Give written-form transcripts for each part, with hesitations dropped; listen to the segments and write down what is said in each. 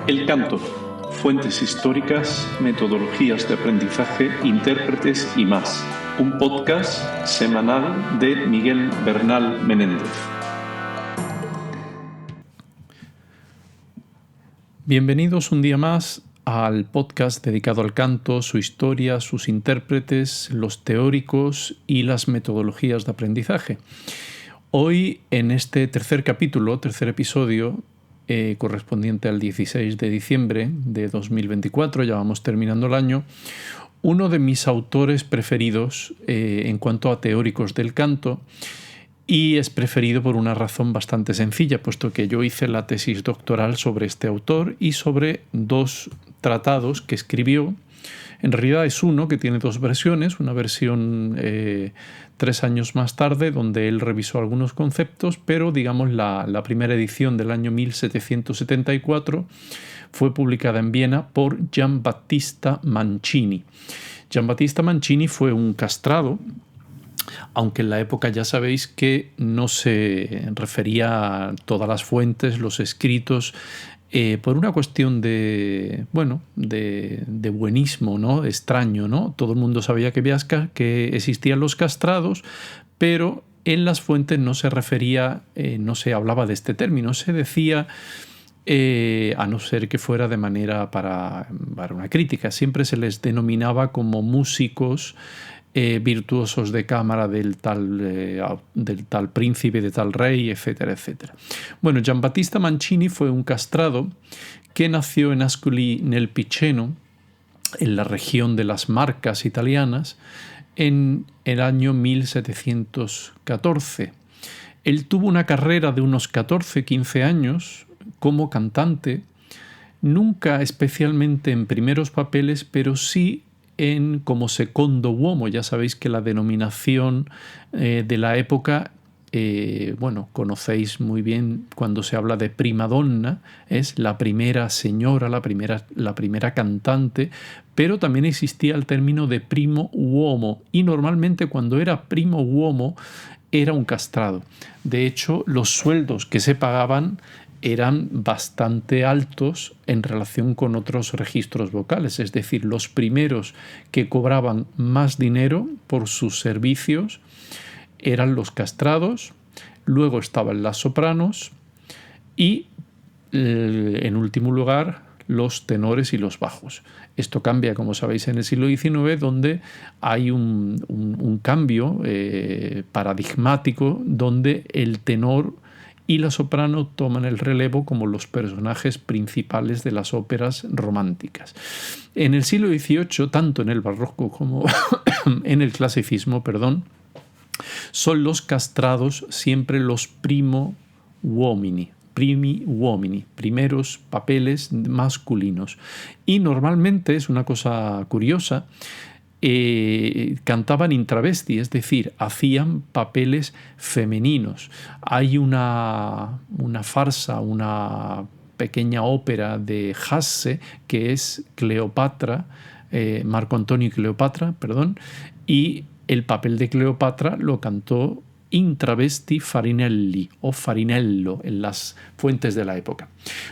El canto, fuentes históricas, metodologías de aprendizaje, intérpretes y más. Un podcast semanal de Miguel Bernal Menéndez. Bienvenidos un día más al podcast dedicado al canto, su historia, sus intérpretes, los teóricos y las metodologías de aprendizaje. Hoy, en este tercer episodio, correspondiente al 16 de diciembre de 2024, ya vamos terminando el año, uno de mis autores preferidos en cuanto a teóricos del canto, y es preferido por una razón bastante sencilla, puesto que yo hice la tesis doctoral sobre este autor y sobre dos tratados que escribió. En realidad es uno que tiene dos versiones, una versión 3 años más tarde, donde él revisó algunos conceptos, pero digamos la primera edición del año 1774 fue publicada en Viena por Giambattista Mancini. Giambattista Mancini fue un castrado, aunque en la época ya sabéis que no se refería a todas las fuentes, los escritos, por una cuestión de buenismo, ¿no? Extraño, ¿no? Todo el mundo sabía que existían los castrados, pero en las fuentes no se refería, no se hablaba de este término, se decía, a no ser que fuera de manera para una crítica, siempre se les denominaba como músicos virtuosos de cámara del tal príncipe, de tal rey, etcétera, etcétera. Bueno, Giambattista Mancini fue un castrado que nació en Ascoli nel Piceno, en la región de las Marcas italianas, en el año 1714. Él tuvo una carrera de unos 14-15 años como cantante, nunca especialmente en primeros papeles, pero sí como secondo uomo. Ya sabéis que la denominación de la época, conocéis muy bien cuando se habla de prima donna, es la primera señora, la primera cantante, pero también existía el término de primo uomo, y normalmente cuando era primo uomo era un castrado. De hecho, los sueldos que se pagaban eran bastante altos en relación con otros registros vocales, es decir, los primeros que cobraban más dinero por sus servicios eran los castrados, luego estaban las sopranos y, en último lugar, los tenores y los bajos. Esto cambia, como sabéis, en el siglo XIX, donde hay un cambio paradigmático, donde el tenor y la soprano toman el relevo como los personajes principales de las óperas románticas. En el siglo XVIII, tanto en el barroco como en el clasicismo, son los castrados siempre los primi uomini, primeros papeles masculinos. Y normalmente, es una cosa curiosa, cantaban intravesti, es decir, hacían papeles femeninos. Hay una farsa, una pequeña ópera de Hasse que es Cleopatra, Marco Antonio y Cleopatra, y el papel de Cleopatra lo cantó intravesti Farinelli o Farinello en las fuentes de la época.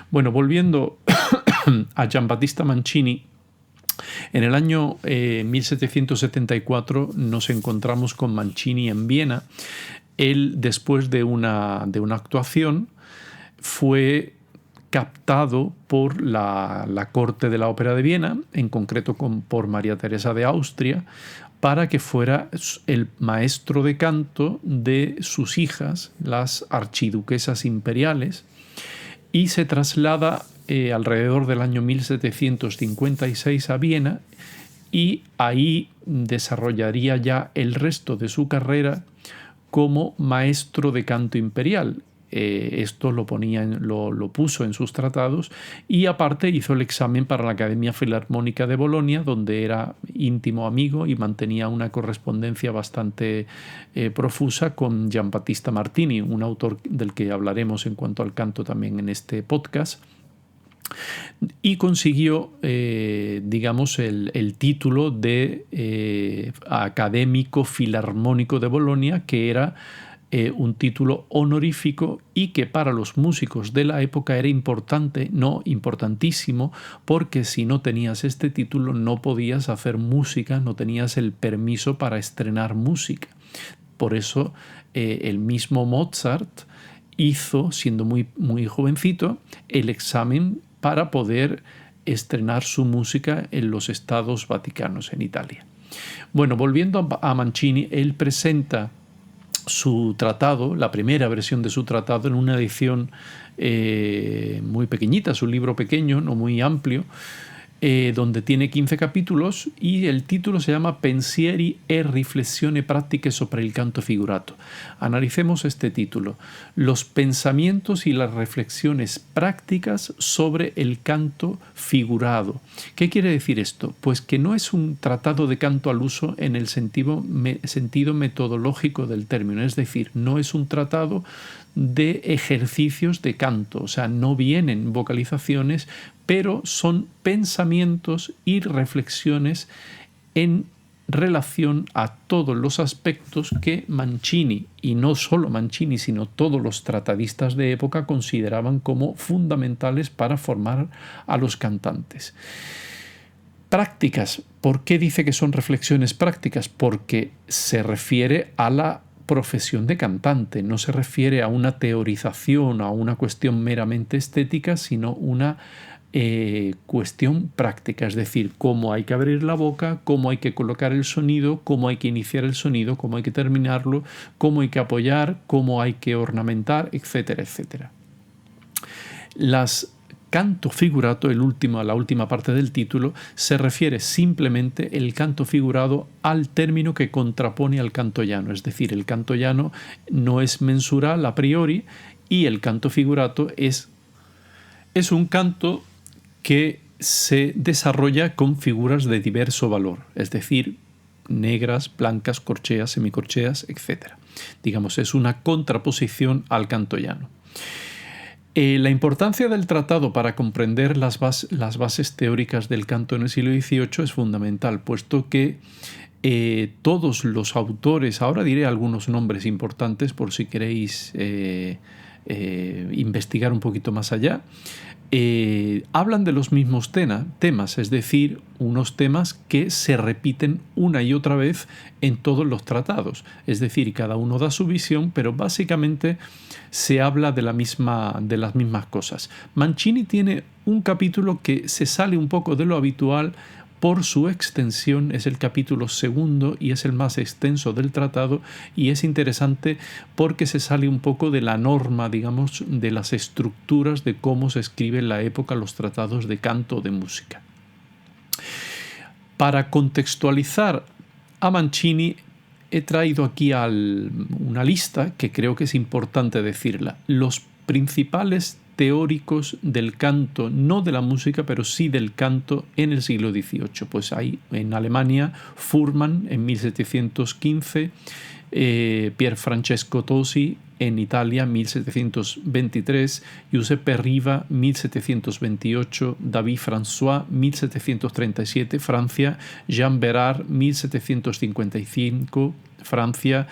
Bueno, volviendo a Giambattista Mancini, en el año 1774 nos encontramos con Mancini en Viena. Él, después de una actuación, fue captado por la corte de la Ópera de Viena, en concreto por María Teresa de Austria, para que fuera el maestro de canto de sus hijas, las archiduquesas imperiales, y se traslada alrededor del año 1756 a Viena, y ahí desarrollaría ya el resto de su carrera como maestro de canto imperial. Esto lo puso en sus tratados, y aparte hizo el examen para la Academia Filarmónica de Bolonia, donde era íntimo amigo y mantenía una correspondencia bastante profusa con Giambattista Martini, un autor del que hablaremos en cuanto al canto también en este podcast. Y consiguió, el título de académico filarmónico de Bolonia, que era un título honorífico y que para los músicos de la época era importante, no importantísimo, porque si no tenías este título no podías hacer música, no tenías el permiso para estrenar música. Por eso el mismo Mozart hizo, siendo muy, muy jovencito, el examen para poder estrenar su música en los Estados Vaticanos, en Italia. Bueno, volviendo a Mancini, él presenta su tratado, la primera versión de su tratado, en una edición muy pequeñita, es un libro pequeño, no muy amplio, donde tiene 15 capítulos y el título se llama Pensieri e riflessioni pratiche sopra il canto figurato. Analicemos este título: los pensamientos y las reflexiones prácticas sobre el canto figurado. ¿Qué quiere decir esto? Pues que no es un tratado de canto al uso en el sentido metodológico del término, es decir, no es un tratado de ejercicios de canto, o sea, no vienen vocalizaciones, pero son pensamientos y reflexiones en relación a todos los aspectos que Mancini, y no solo Mancini, sino todos los tratadistas de época, consideraban como fundamentales para formar a los cantantes. Prácticas. ¿Por qué dice que son reflexiones prácticas? Porque se refiere a la profesión de cantante, no se refiere a una teorización, a una cuestión meramente estética, sino una cuestión práctica, es decir, cómo hay que abrir la boca, cómo hay que colocar el sonido, cómo hay que iniciar el sonido, cómo hay que terminarlo, cómo hay que apoyar, cómo hay que ornamentar, etcétera, etcétera. Canto figurato, la última parte del título, se refiere simplemente el canto figurado al término que contrapone al canto llano, es decir, el canto llano no es mensural a priori y el canto figurato es un canto que se desarrolla con figuras de diverso valor, es decir, negras, blancas, corcheas, semicorcheas, etc. Digamos, es una contraposición al canto llano. La importancia del tratado para comprender las bases teóricas del canto en el siglo XVIII es fundamental, puesto que todos los autores, ahora diré algunos nombres importantes por si queréis investigar un poquito más allá, hablan de los mismos temas, es decir, unos temas que se repiten una y otra vez en todos los tratados. Es decir, cada uno da su visión, pero básicamente se habla de las mismas cosas. Mancini tiene un capítulo que se sale un poco de lo habitual por su extensión, es el capítulo 2 y es el más extenso del tratado, y es interesante porque se sale un poco de la norma, digamos, de las estructuras de cómo se escribe en la época los tratados de canto o de música. Para contextualizar a Mancini, he traído aquí una lista que creo que es importante decirla. Los principales teóricos del canto, no de la música, pero sí del canto en el siglo XVIII. Pues hay en Alemania Fuhrmann en 1715, Pier Francesco Tosi en Italia 1723, Giuseppe Riva 1728, David François 1737, Francia, Jean Bérard 1755, Francia,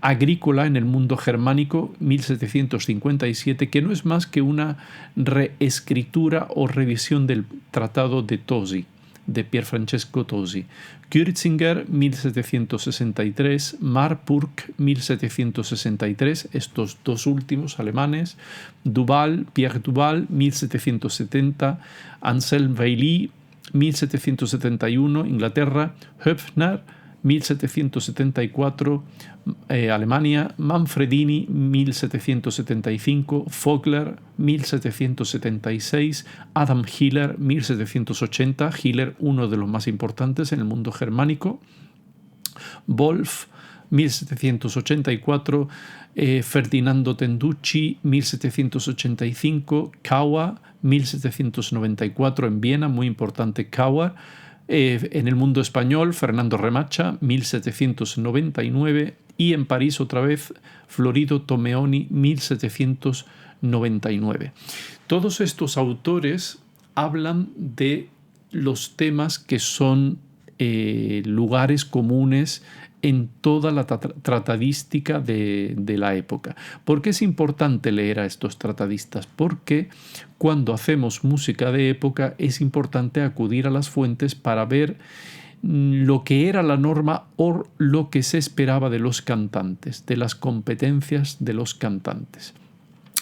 Agrícola en el mundo germánico 1757, que no es más que una reescritura o revisión del tratado de Tosi, de Pier Francesco Tosi. Kürzinger 1763, Marburg 1763, estos dos últimos alemanes, Pierre Duval 1770, Anselm Bailly 1771, Inglaterra, Höpfner 1774, Alemania, Manfredini 1775, Vogler 1776, Adam Hiller 1780, Hiller uno de los más importantes en el mundo germánico, Wolf 1784, Ferdinando Tenducci 1785, Kauer 1794 en Viena, muy importante Kauer. En el mundo español, Fernando Remacha, 1799, y en París otra vez, Florido Tomeoni, 1799. Todos estos autores hablan de los temas que son lugares comunes en toda la tratadística de la época. ¿Por qué es importante leer a estos tratadistas? Porque cuando hacemos música de época es importante acudir a las fuentes para ver lo que era la norma o lo que se esperaba de los cantantes, de las competencias de los cantantes.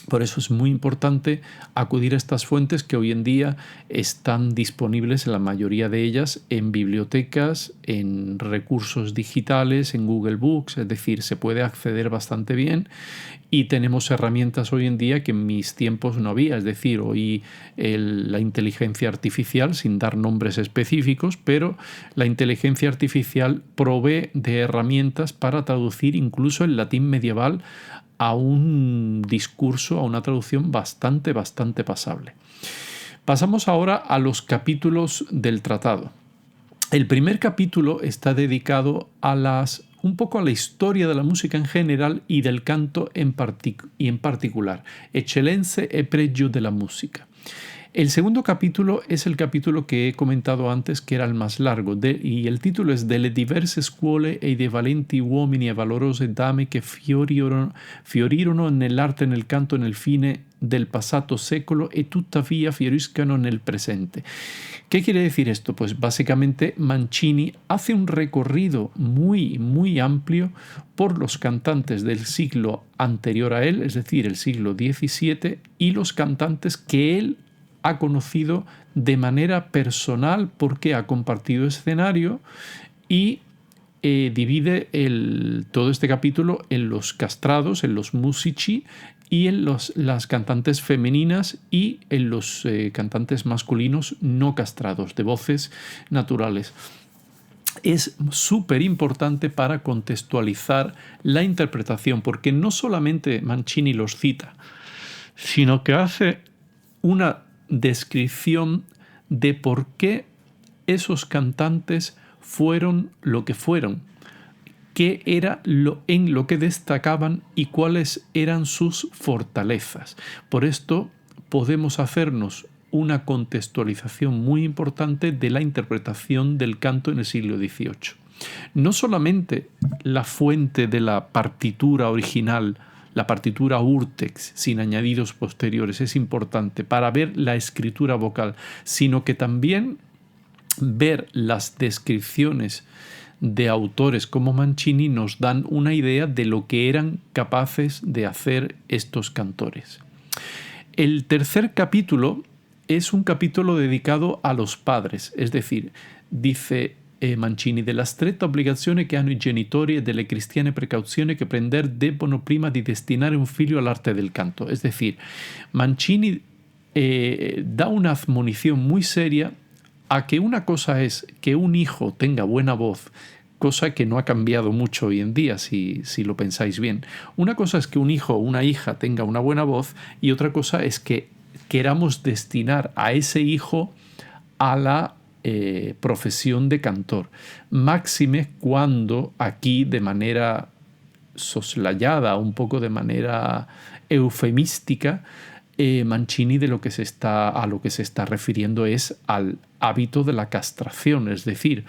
Por eso es muy importante acudir a estas fuentes que hoy en día están disponibles en la mayoría de ellas en bibliotecas, en recursos digitales, en Google Books, es decir, se puede acceder bastante bien y tenemos herramientas hoy en día que en mis tiempos no había, es decir, hoy la inteligencia artificial, sin dar nombres específicos, pero la inteligencia artificial provee de herramientas para traducir incluso el latín medieval a un discurso, a una traducción bastante pasable. Pasamos ahora a los capítulos del tratado. El primer capítulo está dedicado un poco a la historia de la música en general y del canto en particular, eccellenze e pregio de la música. El segundo capítulo es el capítulo que he comentado antes, que era el más largo, y el título es Delle diverse scuole e dei valenti uomini e valorose dame che fiorirono nell'arte e nel canto nel fine del passato secolo e tuttavia fioriscano nel presente. ¿Qué quiere decir esto? Pues básicamente Mancini hace un recorrido muy amplio por los cantantes del siglo anterior a él, es decir, el siglo XVII, y los cantantes que él ha conocido de manera personal porque ha compartido escenario y divide todo este capítulo en los castrados, en los musici y en las cantantes femeninas y en los cantantes masculinos no castrados, de voces naturales. Es súper importante para contextualizar la interpretación, porque no solamente Mancini los cita, sino que hace una descripción de por qué esos cantantes fueron lo que fueron, qué era en lo que destacaban y cuáles eran sus fortalezas. Por esto podemos hacernos una contextualización muy importante de la interpretación del canto en el siglo XVIII. No solamente la fuente de la partitura original, la partitura Urtext sin añadidos posteriores, es importante para ver la escritura vocal, sino que también ver las descripciones de autores como Mancini nos dan una idea de lo que eran capaces de hacer estos cantores. El tercer capítulo es un capítulo dedicado a los padres, es decir, dice Mancini, della stretta obbligazione che hanno i genitori e delle cristiane precauzioni che prender debbono prima di destinare un figlio all'arte del canto. Es decir, Mancini da una admonición muy seria a que una cosa es que un hijo tenga buena voz, cosa que no ha cambiado mucho hoy en día, si lo pensáis bien. Una cosa es que un hijo o una hija tenga una buena voz y otra cosa es que queramos destinar a ese hijo a la profesión de cantor. Máxime cuando aquí de manera soslayada, un poco de manera eufemística, Mancini a lo que se está refiriendo es al hábito de la castración, es decir,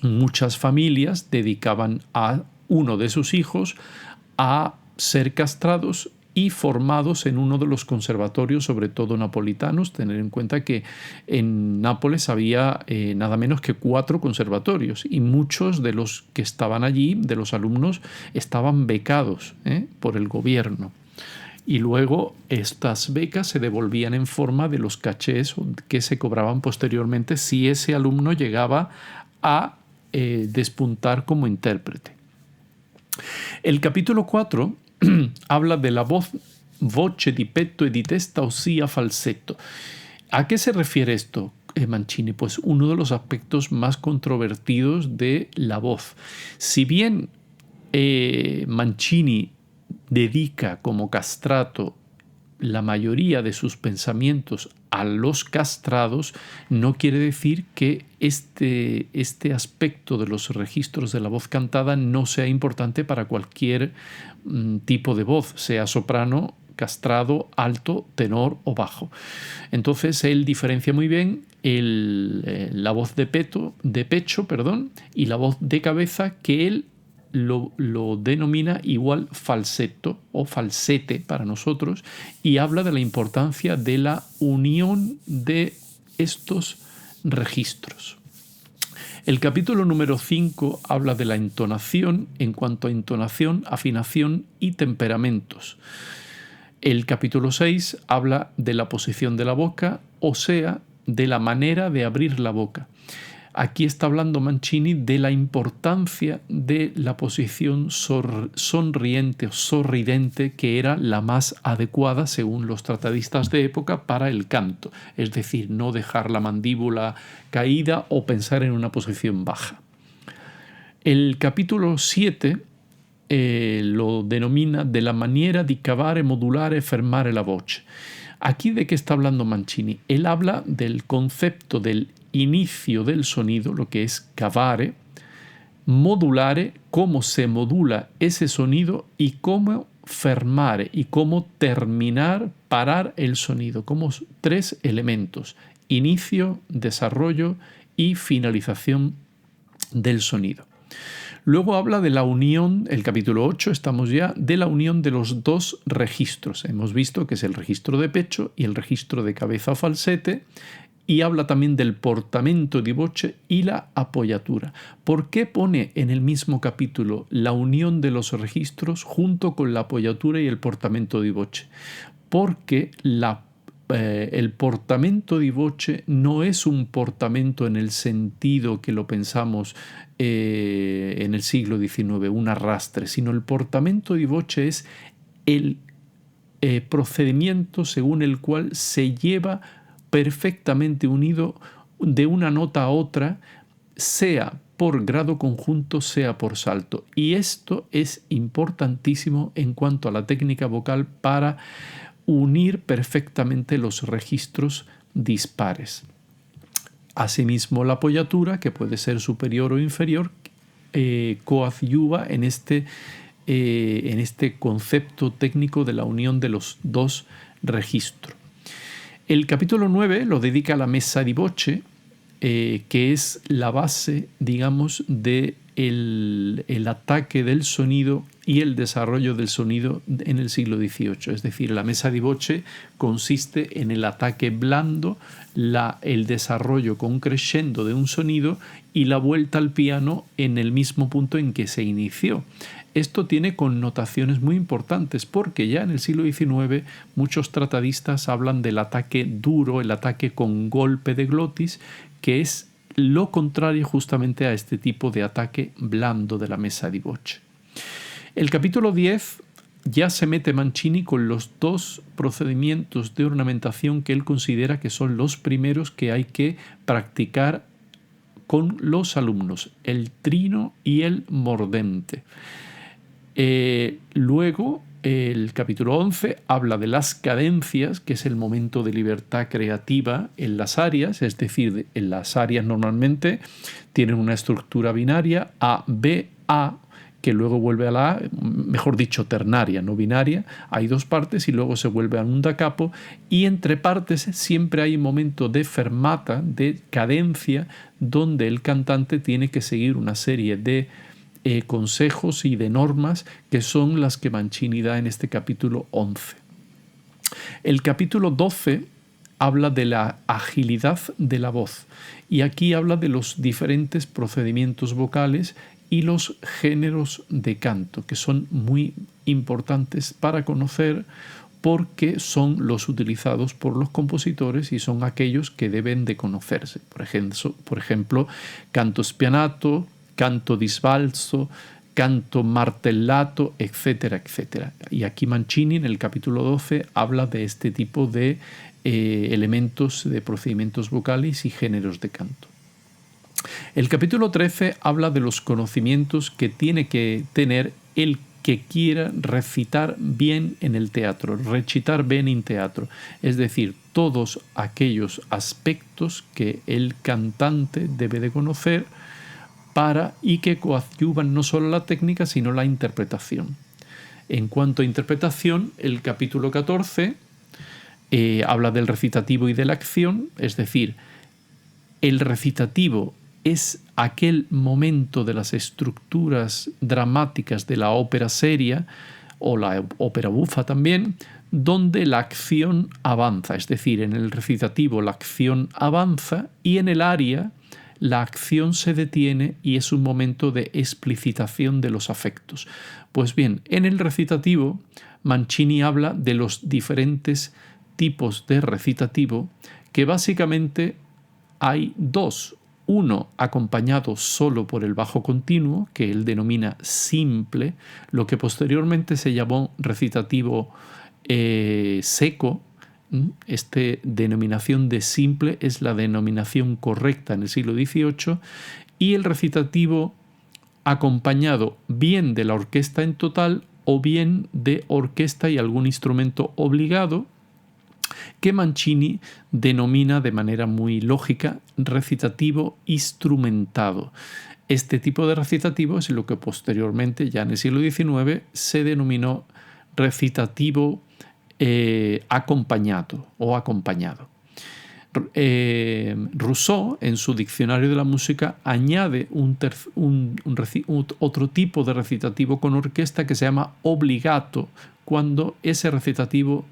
muchas familias dedicaban a uno de sus hijos a ser castrados y formados en uno de los conservatorios, sobre todo napolitanos. Tener en cuenta que en Nápoles había nada menos que 4 conservatorios y muchos de los que estaban allí, de los alumnos, estaban becados por el gobierno. Y luego estas becas se devolvían en forma de los cachés que se cobraban posteriormente si ese alumno llegaba a despuntar como intérprete. El capítulo 4 habla de la voce di petto e di testa, ossia falsetto. ¿A qué se refiere esto, Mancini? Pues uno de los aspectos más controvertidos de la voz. Si bien Mancini dedica como castrato la mayoría de sus pensamientos a los castrados, no quiere decir que este aspecto de los registros de la voz cantada no sea importante para cualquier tipo de voz, sea soprano, castrado, alto, tenor o bajo. Entonces él diferencia muy bien la voz de pecho y la voz de cabeza, que él lo denomina igual falsetto o falsete para nosotros, y habla de la importancia de la unión de estos registros. El capítulo número 5 habla de la entonación en cuanto a entonación, afinación y temperamentos. El capítulo 6 habla de la posición de la boca, o sea, de la manera de abrir la boca. Aquí está hablando Mancini de la importancia de la posición sonriente o sorridente, que era la más adecuada según los tratadistas de época para el canto, es decir, no dejar la mandíbula caída o pensar en una posición baja. El capítulo 7 lo denomina de la maniera di cavare, modulare, fermare la voce. Aquí, ¿de qué está hablando Mancini? Él habla del concepto del inicio del sonido, lo que es cavare, modulare, cómo se modula ese sonido, y cómo fermare, y cómo terminar, parar el sonido, como 3 elementos: inicio, desarrollo y finalización del sonido. Luego habla de la unión, el capítulo 8, estamos ya, de la unión de los 2 registros. Hemos visto que es el registro de pecho y el registro de cabeza o falsete, y habla también del portamento di voce y la apoyatura. ¿Por qué pone en el mismo capítulo la unión de los registros junto con la apoyatura y el portamento di voce? Porque el portamento di voce no es un portamento en el sentido que lo pensamos en el siglo XIX, un arrastre, sino el portamento di voce es el procedimiento según el cual se lleva perfectamente unido de una nota a otra, sea por grado conjunto, sea por salto. Y esto es importantísimo en cuanto a la técnica vocal para unir perfectamente los registros dispares. Asimismo, la apoyatura, que puede ser superior o inferior, coadyuva en este concepto técnico de la unión de los 2 registros. El capítulo 9 lo dedica a la messa di voce, que es la base, digamos, del ataque del sonido y el desarrollo del sonido en el siglo XVIII. Es decir, la messa di voce consiste en el ataque blando, el desarrollo con crescendo de un sonido y la vuelta al piano en el mismo punto en que se inició. Esto tiene connotaciones muy importantes, porque ya en el siglo XIX muchos tratadistas hablan del ataque duro, el ataque con golpe de glotis, que es lo contrario justamente a este tipo de ataque blando de la messa di voce. El capítulo 10 ya se mete Mancini con los 2 procedimientos de ornamentación que él considera que son los primeros que hay que practicar con los alumnos: el trino y el mordente. Luego, el capítulo 11 habla de las cadencias, que es el momento de libertad creativa en las arias, es decir, en las arias normalmente tienen una estructura binaria A, B, A, que luego vuelve a la A, mejor dicho, ternaria, no binaria. Hay 2 partes y luego se vuelve a un da capo, y entre partes siempre hay un momento de fermata, de cadencia, donde el cantante tiene que seguir una serie de consejos y de normas, que son las que Mancini da en este capítulo 11. El capítulo 12 habla de la agilidad de la voz, y aquí habla de los diferentes procedimientos vocales y los géneros de canto, que son muy importantes para conocer, porque son los utilizados por los compositores y son aquellos que deben de conocerse. Por ejemplo, canto spianato, canto di sbalzo, canto martellato, etcétera, etcétera. Y aquí Mancini en el capítulo 12 habla de este tipo de elementos, de procedimientos vocales y géneros de canto. El capítulo 13 habla de los conocimientos que tiene que tener el que quiera recitar bien en el teatro, recitar bien en teatro, es decir, todos aquellos aspectos que el cantante debe de conocer y que coadyuvan no solo la técnica, sino la interpretación. En cuanto a interpretación, el capítulo 14 habla del recitativo y de la acción, es decir, el recitativo es aquel momento de las estructuras dramáticas de la ópera seria o la ópera bufa también, donde la acción avanza, es decir, en el recitativo la acción avanza y en el aria la acción se detiene y es un momento de explicitación de los afectos. Pues bien, en el recitativo Mancini habla de los diferentes tipos de recitativo, que básicamente hay dos. Uno acompañado solo por el bajo continuo, que él denomina simple, lo que posteriormente se llamó recitativo seco. Esta denominación de simple es la denominación correcta en el siglo XVIII, y el recitativo acompañado bien de la orquesta en total o bien de orquesta y algún instrumento obligado, que Mancini denomina de manera muy lógica recitativo instrumentado. Este tipo de recitativo es lo que posteriormente, ya en el siglo XIX, se denominó recitativo acompañado o acompañado. Rousseau, en su Diccionario de la Música, añade otro tipo de recitativo con orquesta que se llama obligato, cuando ese recitativo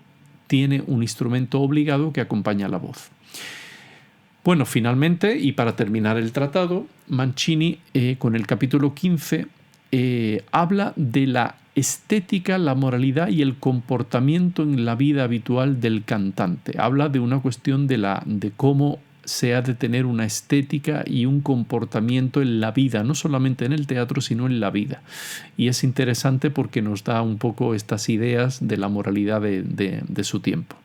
tiene un instrumento obligado que acompaña la voz. Bueno, finalmente, y para terminar el tratado, Mancini, con el capítulo 15, habla de la estética, la moralidad y el comportamiento en la vida habitual del cantante. Habla de una cuestión de cómo se ha de tener una estética y un comportamiento en la vida, no solamente en el teatro, sino en la vida. Y es interesante porque nos da un poco estas ideas de la moralidad de su tiempo.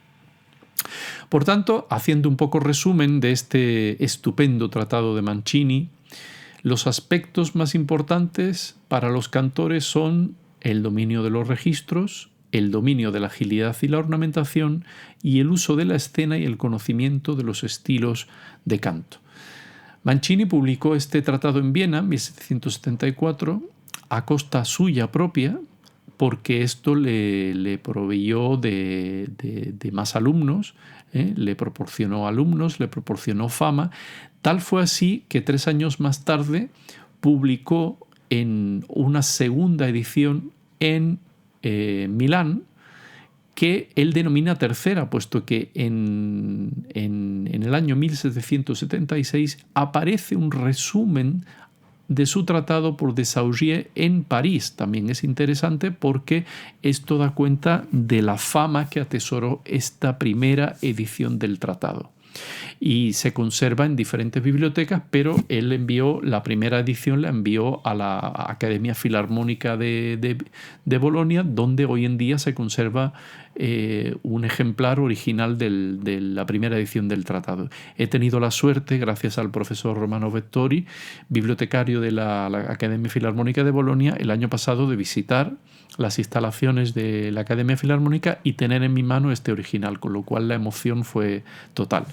Por tanto, haciendo un poco resumen de este estupendo tratado de Mancini, los aspectos más importantes para los cantores son el dominio de los registros, el dominio de la agilidad y la ornamentación y el uso de la escena y el conocimiento de los estilos de canto. Mancini publicó este tratado en Viena en 1774 a costa suya propia, porque esto le proveyó de más alumnos, le proporcionó alumnos, le proporcionó fama. Tal fue así que 3 años más tarde publicó en una segunda edición en Milán, que él denomina tercera, puesto que en el año 1776 aparece un resumen de su tratado por Desaugiers en París. También es interesante porque esto da cuenta de la fama que atesoró esta primera edición del tratado. Y se conserva en diferentes bibliotecas, pero él envió la primera edición, la envió a la Academia Filarmónica de Bolonia, donde hoy en día se conserva un ejemplar original de la primera edición del tratado. He tenido la suerte, gracias al profesor Romano Vettori, bibliotecario de la Academia Filarmónica de Bolonia, el año pasado de visitar las instalaciones de la Academia Filarmónica y tener en mi mano este original, con lo cual la emoción fue total.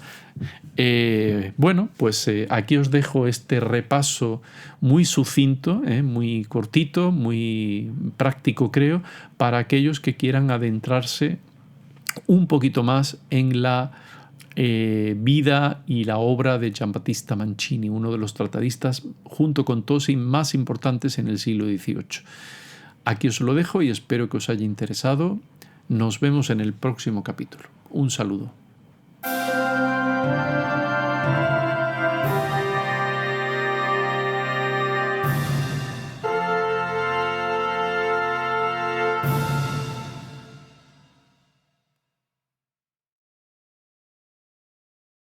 Bueno, pues aquí os dejo este repaso muy sucinto, muy cortito, muy práctico, creo, para aquellos que quieran adentrarse un poquito más en la vida y la obra de Giambattista Mancini, uno de los tratadistas, junto con Tosi, más importantes en el siglo XVIII. Aquí os lo dejo y espero que os haya interesado. Nos vemos en el próximo capítulo. Un saludo.